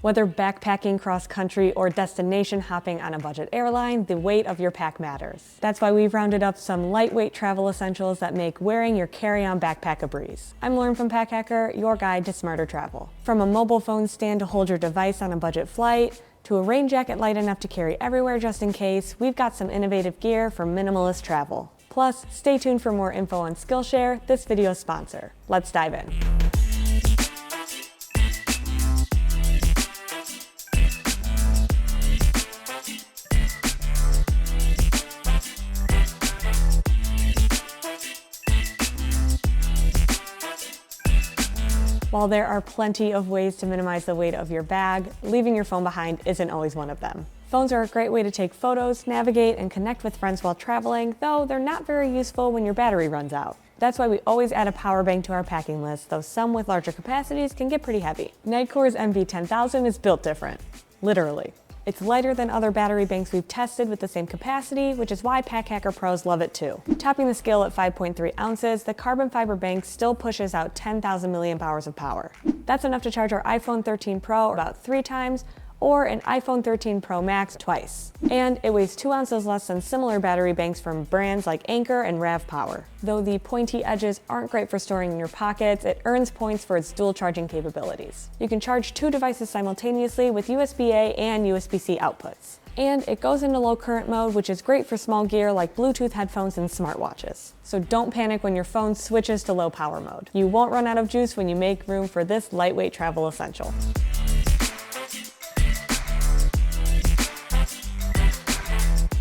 Whether backpacking cross-country or destination hopping on a budget airline, the weight of your pack matters. That's why we've rounded up some lightweight travel essentials that make wearing your carry-on backpack a breeze. I'm Lauren from Pack Hacker, your guide to smarter travel. From a mobile phone stand to hold your device on a budget flight, to a rain jacket light enough to carry everywhere just in case, we've got some innovative gear for minimalist travel. Plus, stay tuned for more info on Skillshare, this video's sponsor. Let's dive in. While there are plenty of ways to minimize the weight of your bag, leaving your phone behind isn't always one of them. Phones are a great way to take photos, navigate, and connect with friends while traveling, though they're not very useful when your battery runs out. That's why we always add a power bank to our packing list, though some with larger capacities can get pretty heavy. NITECORE's MV10000 is built different. Literally. It's lighter than other battery banks we've tested with the same capacity, which is why Pack Hacker pros love it too. Topping the scale at 5.3 ounces, the carbon fiber bank still pushes out 10,000 milliamp hours of power. That's enough to charge our iPhone 13 Pro about 3 times, or an iPhone 13 Pro Max twice. And it weighs 2 ounces less than similar battery banks from brands like Anker and RAV Power. Though the pointy edges aren't great for storing in your pockets, it earns points for its dual charging capabilities. You can charge 2 devices simultaneously with USB-A and USB-C outputs. And it goes into low current mode, which is great for small gear like Bluetooth headphones and smartwatches. So don't panic when your phone switches to low power mode. You won't run out of juice when you make room for this lightweight travel essential.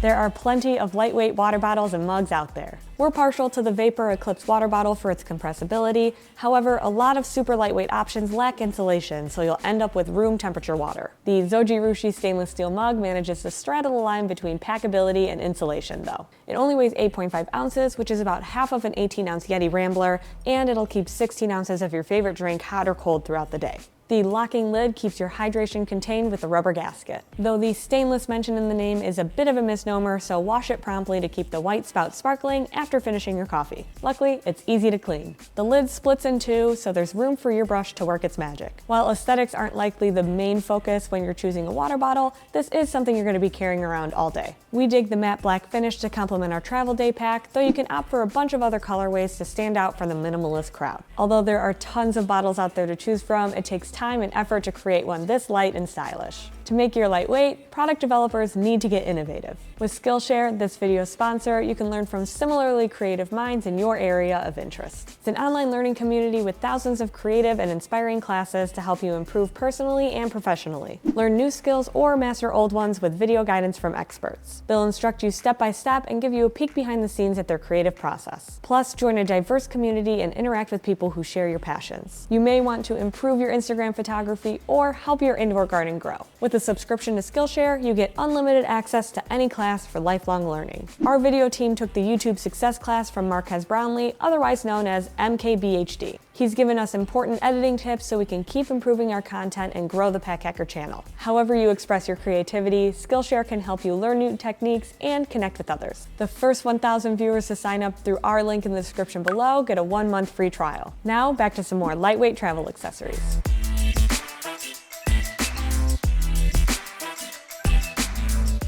There are plenty of lightweight water bottles and mugs out there. We're partial to the Vapor Eclipse water bottle for its compressibility. However, a lot of super lightweight options lack insulation, so you'll end up with room temperature water. The Zojirushi Stainless Steel Mug manages to straddle the line between packability and insulation though. It only weighs 8.5 ounces, which is about half of an 18-ounce Yeti Rambler, and it'll keep 16 ounces of your favorite drink hot or cold throughout the day. The locking lid keeps your hydration contained with a rubber gasket. Though the stainless mentioned in the name is a bit of a misnomer, so wash it promptly to keep the white spout sparkling after finishing your coffee. Luckily, it's easy to clean. The lid splits in two, so there's room for your brush to work its magic. While aesthetics aren't likely the main focus when you're choosing a water bottle, this is something you're going to be carrying around all day. We dig the matte black finish to complement our travel day pack, though you can opt for a bunch of other colorways to stand out from the minimalist crowd. Although there are tons of bottles out there to choose from, it takes time and effort to create one this light and stylish. To make gear lightweight, product developers need to get innovative. With Skillshare, this video's sponsor, you can learn from similarly creative minds in your area of interest. It's an online learning community with thousands of creative and inspiring classes to help you improve personally and professionally. Learn new skills or master old ones with video guidance from experts. They'll instruct you step by step and give you a peek behind the scenes at their creative process. Plus, join a diverse community and interact with people who share your passions. You may want to improve your Instagram photography or help your indoor garden grow. With a subscription to Skillshare, you get unlimited access to any class for lifelong learning. Our video team took the YouTube success class from Marquez Brownlee, otherwise known as MKBHD. He's given us important editing tips so we can keep improving our content and grow the Pack Hacker channel. However you express your creativity, Skillshare can help you learn new techniques and connect with others. The first 1,000 viewers to sign up through our link in the description below get a 1-month free trial. Now back to some more lightweight travel accessories.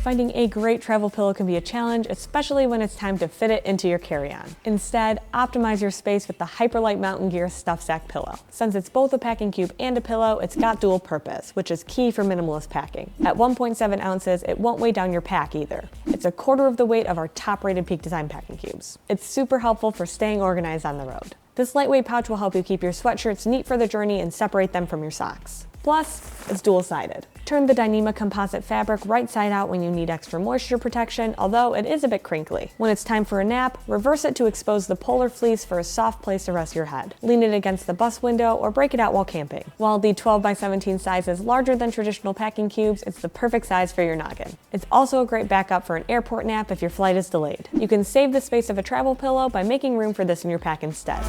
Finding a great travel pillow can be a challenge, especially when it's time to fit it into your carry-on. Instead, optimize your space with the Hyperlite Mountain Gear Stuff Sack Pillow. Since it's both a packing cube and a pillow, it's got dual purpose, which is key for minimalist packing. At 1.7 ounces, it won't weigh down your pack either. It's a quarter of the weight of our top-rated Peak Design packing cubes. It's super helpful for staying organized on the road. This lightweight pouch will help you keep your sweatshirts neat for the journey and separate them from your socks. Plus, it's dual-sided. Turn the Dyneema composite fabric right side out when you need extra moisture protection, although it is a bit crinkly. When it's time for a nap, reverse it to expose the polar fleece for a soft place to rest your head. Lean it against the bus window or break it out while camping. While the 12x17 size is larger than traditional packing cubes, it's the perfect size for your noggin. It's also a great backup for an airport nap if your flight is delayed. You can save the space of a travel pillow by making room for this in your pack instead.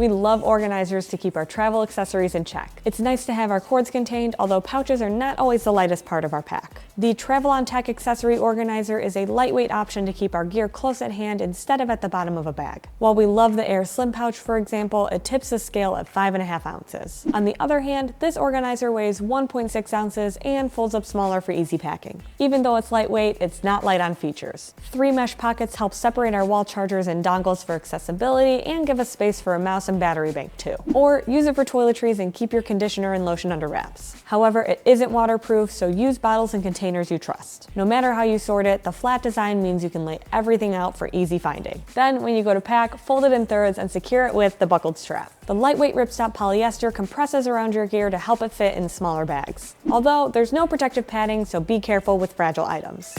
We love organizers to keep our travel accessories in check. It's nice to have our cords contained, although pouches are not always the lightest part of our pack. The Travelon Tech Accessory Organizer is a lightweight option to keep our gear close at hand instead of at the bottom of a bag. While we love the Air Slim pouch, for example, it tips the scale at 5.5 ounces. On the other hand, this organizer weighs 1.6 ounces and folds up smaller for easy packing. Even though it's lightweight, it's not light on features. 3 mesh pockets help separate our wall chargers and dongles for accessibility and give us space for a mouse and battery bank too. Or use it for toiletries and keep your conditioner and lotion under wraps. However, it isn't waterproof, so use bottles and containers you trust. No matter how you sort it, the flat design means you can lay everything out for easy finding. Then, when you go to pack, fold it in thirds and secure it with the buckled strap. The lightweight ripstop polyester compresses around your gear to help it fit in smaller bags. Although, there's no protective padding, so be careful with fragile items.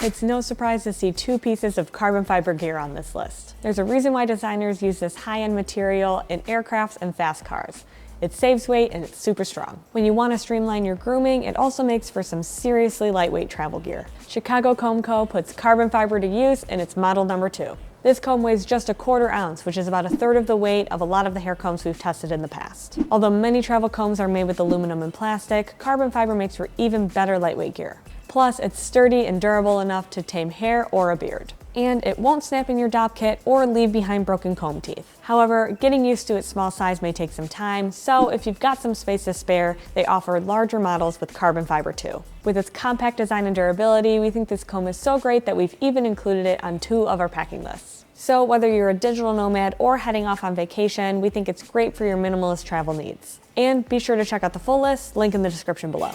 It's no surprise to see 2 pieces of carbon fiber gear on this list. There's a reason why designers use this high-end material in aircrafts and fast cars. It saves weight and it's super strong. When you want to streamline your grooming, it also makes for some seriously lightweight travel gear. Chicago Comb Co. puts carbon fiber to use in its model number 2. This comb weighs just 1/4 ounce, which is about 1/3 of the weight of a lot of the hair combs we've tested in the past. Although many travel combs are made with aluminum and plastic, carbon fiber makes for even better lightweight gear. Plus, it's sturdy and durable enough to tame hair or a beard. And it won't snap in your DOP kit or leave behind broken comb teeth. However, getting used to its small size may take some time, so if you've got some space to spare, they offer larger models with carbon fiber too. With its compact design and durability, we think this comb is so great that we've even included it on 2 of our packing lists. So whether you're a digital nomad or heading off on vacation, we think it's great for your minimalist travel needs. And be sure to check out the full list, link in the description below.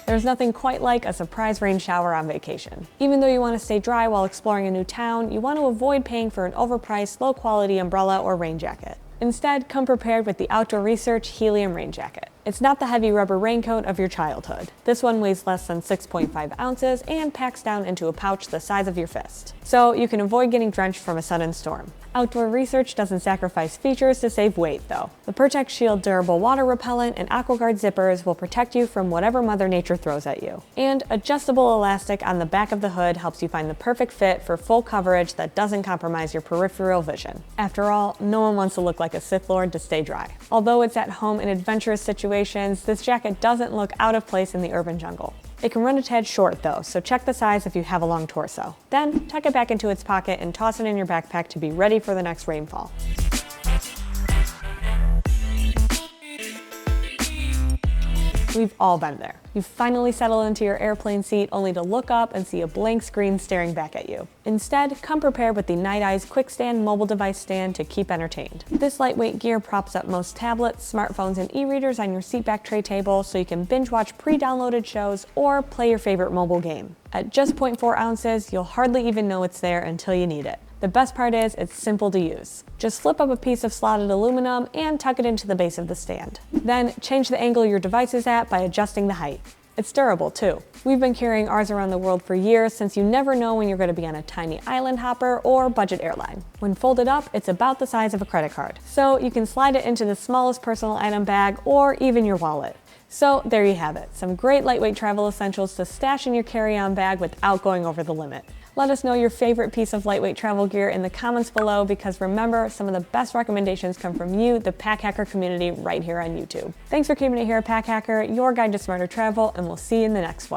There's nothing quite like a surprise rain shower on vacation. Even though you want to stay dry while exploring a new town, you want to avoid paying for an overpriced, low-quality umbrella or rain jacket. Instead, come prepared with the Outdoor Research Helium Rain Jacket. It's not the heavy rubber raincoat of your childhood. This one weighs less than 6.5 ounces and packs down into a pouch the size of your fist. So you can avoid getting drenched from a sudden storm. Outdoor Research doesn't sacrifice features to save weight, though. The Protect Shield durable water repellent and AquaGuard zippers will protect you from whatever Mother Nature throws at you. And adjustable elastic on the back of the hood helps you find the perfect fit for full coverage that doesn't compromise your peripheral vision. After all, no one wants to look like a Sith Lord to stay dry. Although it's at home in adventurous situations, this jacket doesn't look out of place in the urban jungle. It can run a tad short though, so check the size if you have a long torso. Then, tuck it back into its pocket and toss it in your backpack to be ready for the next rainfall. We've all been there. You've finally settled into your airplane seat only to look up and see a blank screen staring back at you. Instead, come prepared with the Nite's QuikStand mobile device stand to keep entertained. This lightweight gear props up most tablets, smartphones, and e-readers on your seatback tray table so you can binge watch pre-downloaded shows or play your favorite mobile game. At just 0.4 ounces, you'll hardly even know it's there until you need it. The best part is it's simple to use. Just flip up a piece of slotted aluminum and tuck it into the base of the stand. Then change the angle your device is at by adjusting the height. It's durable too. We've been carrying ours around the world for years since you never know when you're going to be on a tiny island hopper or budget airline. When folded up, it's about the size of a credit card. So you can slide it into the smallest personal item bag or even your wallet. So there you have it, some great lightweight travel essentials to stash in your carry-on bag without going over the limit. Let us know your favorite piece of lightweight travel gear in the comments below, because remember, some of the best recommendations come from you, the Pack Hacker community, right here on YouTube. Thanks for keeping it here at Pack Hacker, your guide to smarter travel, and we'll see you in the next one.